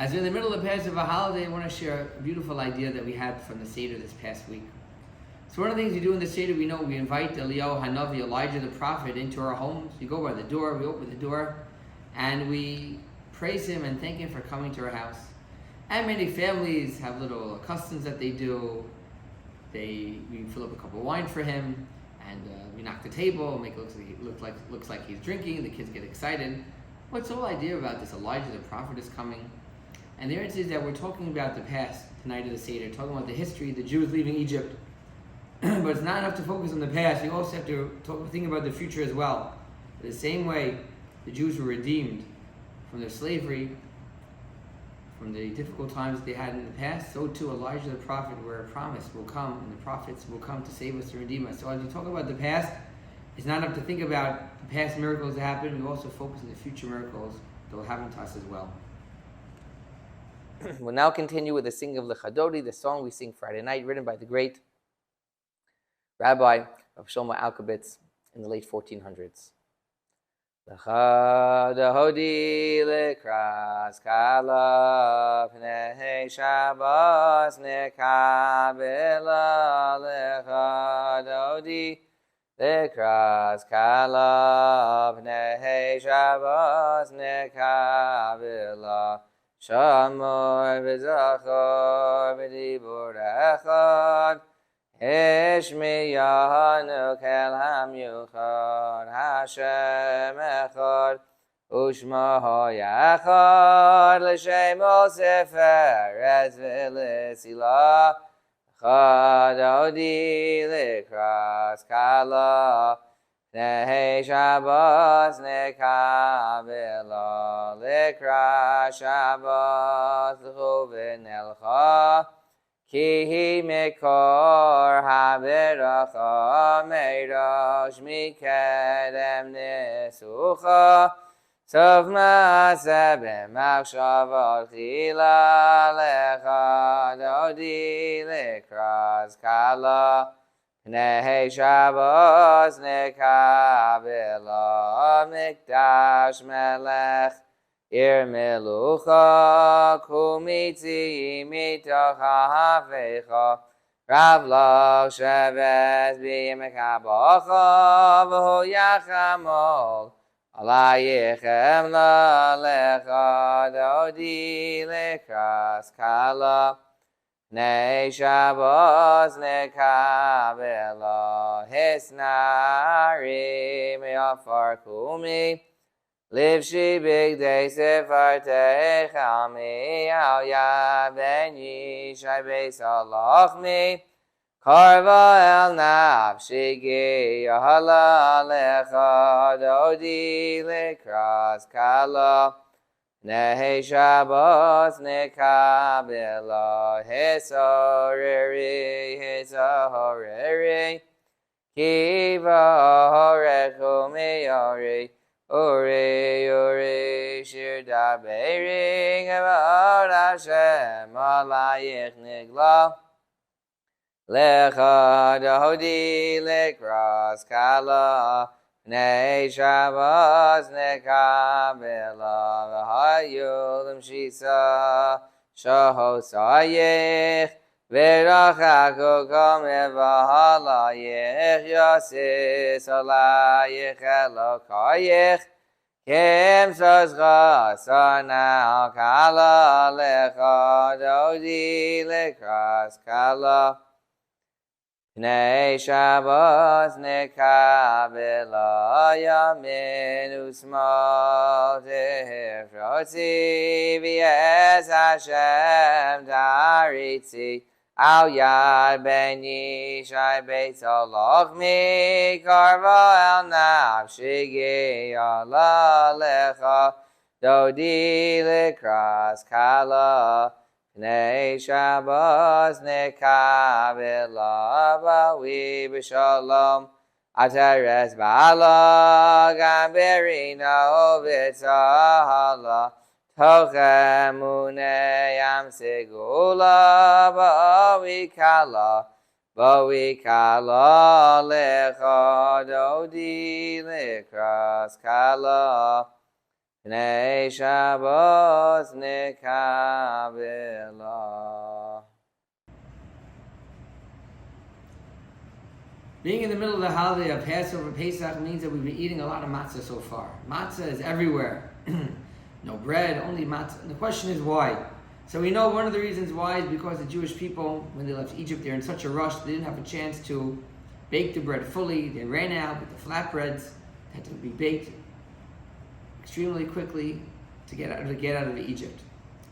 As we're in the middle of the Passover holiday, I want to share a beautiful idea that we had from the Seder this past week. So one of the things we do in the Seder, we invite Eliyahu Hanavi, Elijah the prophet, into our homes. We go by the door, we open the door, and we praise him and thank him for coming to our house. And many families have little customs that they do. We fill up a cup of wine for him, and we knock the table, make it looks like he's drinking. The kids get excited. What's the whole idea about this? Elijah the prophet is coming. And the answer is that we're talking about the past tonight of the Seder, talking about the history, the Jews leaving Egypt. But it's not enough to focus on the past. We also have to think about the future as well. The same way the Jews were redeemed from their slavery, from the difficult times that they had in the past, so too Elijah the prophet, where a promise will come and the prophets will come to save us and redeem us. So as we talk about the past, it's not enough to think about the past miracles that happened. We also focus on the future miracles that will happen to us as well. We'll now continue with the singing of Lechadodi, the song we sing Friday night, written by the great Rabbi of Shlomo Alkabetz in the late 1400s. Lechadodi lekras kala pnei Shabbos nekabela lechadodi lekras kala pnei Shabbos nekabela Shamor v'zachor v'dibur echad Hishmiyanu kel hamyuchad Hashem echad Ushmaho yachad L'shemo seferes v'lesila Chadodi l'kras kala Pnei Shabbos nekabela L'kras Shabbos l'chuvin elcha Ki hi mikor haberacha Meirosh mikedem nesucha Sov ma'aseh b'machshavot chila Lechadodi l'kras kala Pnei Shabbos nekabela Mikdash melech Ir melucha kumitzi mitoch ha'afecha Rav lach sheves b'yemekabacha V'hu yachamol alayichem la'lechadodi l'kras kala Pnei Shabbos nekabela Hisnarim yafar kumi Livshi bigdei sefartei chalmi Al yad ben yishai beis halachmi Karva el nafshi giyahala Lechadodi l'kras kala Pnei Shabbos nekabela Hisahoreri Kiva horechu miyori Uri shir daberi Gevod Hashem alayich nigla Lechadodi l'kras kala Pnei Shabbos nekabela V'hayulim shisa shahosayich V'rachaku kameh v'halayich Yasis alayich elokayich Kim sozcha sanal kala Lechadodi l'kras kala Pnei Shabbos nekabela Yamin u'smal tifrotzi V'yez Hashem daritzi Al yad ben yishai beis halachmi Karva el nafshi giyala Lechadodi l'kras kala Pnei Shabbos nekabela Bawi b'shalom Atares ba'ala Gamberina ovitzahala Tochemunei am segula Bawi kala Lechadodi l'kras kala Oneg Shabbat nekabela. Being in the middle of the holiday of Passover, Pesach, means that we've been eating a lot of matzah so far. Matzah is everywhere. No bread, only matzah. And the question is why? So we know one of the reasons why is because the Jewish people, when they left Egypt, they're in such a rush, they didn't have a chance to bake the bread fully. They ran out with the flatbreads, had to be baked extremely quickly to get out of Egypt.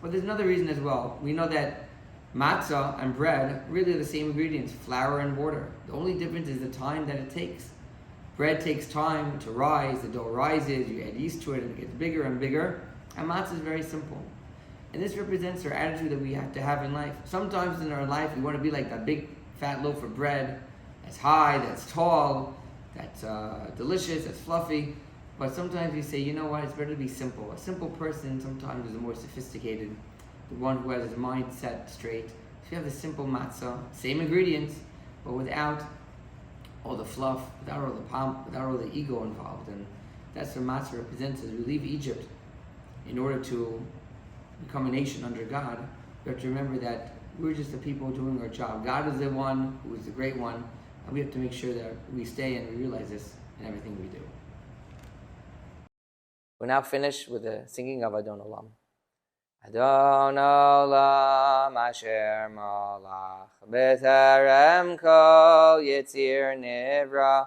But there's another reason as well. We know that matzah and bread really are the same ingredients, flour and water. The only difference is the time that it takes. Bread takes time to rise, the dough rises, you add yeast to it, and it gets bigger and bigger. And matzah is very simple. And this represents our attitude that we have to have in life. Sometimes in our life, we want to be like that big fat loaf of bread that's high, that's tall, that's delicious, that's fluffy. But sometimes we say, you know what, it's better to be simple. A simple person sometimes is the more sophisticated, the one who has his mind set straight. So you have the simple matzah, same ingredients, but without all the fluff, without all the pomp, without all the ego involved. And that's what matzah represents. As we leave Egypt, in order to become a nation under God, we have to remember that we're just the people doing our job. God is the one who is the great one, and we have to make sure that we stay and we realize this in everything we do. We're now finished with the singing of Adon Olam. Adon Olam Asher Malach B'Terem Kol Yitzir Nivra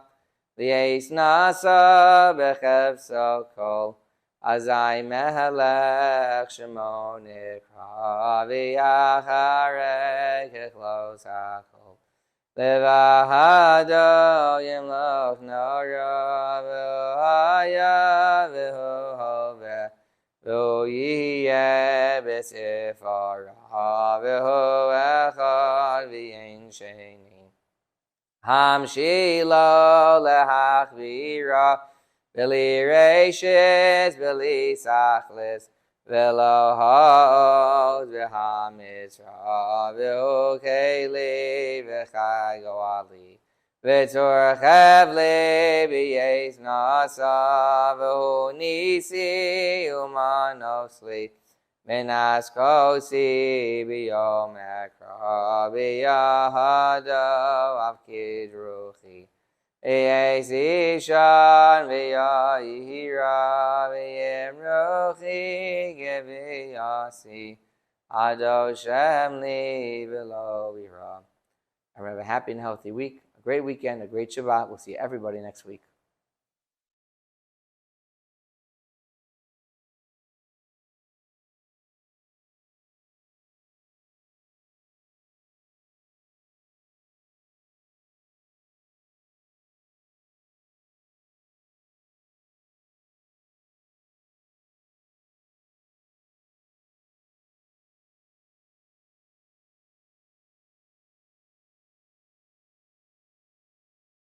V'Yeis Nasa B'Chefso Kol Azai Mehelech Shemo Nikra V'Yacharei Kechlos HaKol Levahado Yimloch Nora V'Haya V'Hu Hoveh V'Hu Yiyeh B'Sifara V'Hu Echad V'Yein Sheni Hamshilo Lehachvira V'li Reishis V'li Sachlis V'lo Hod V'hamizra V'hu Keli V'chai Goali V'tur Chevli V'yeis Nasa V'hu Nisi Umanosli Minas Kosi B'yom Ekra B'yahado Avkid Ruchi V'yeis Ishan V'yahira V'yim Ruchi Gev'yasi Ado Shemli V'lo V'ira. Have a happy and healthy week, a great weekend, a great Shabbat. We'll see everybody next week.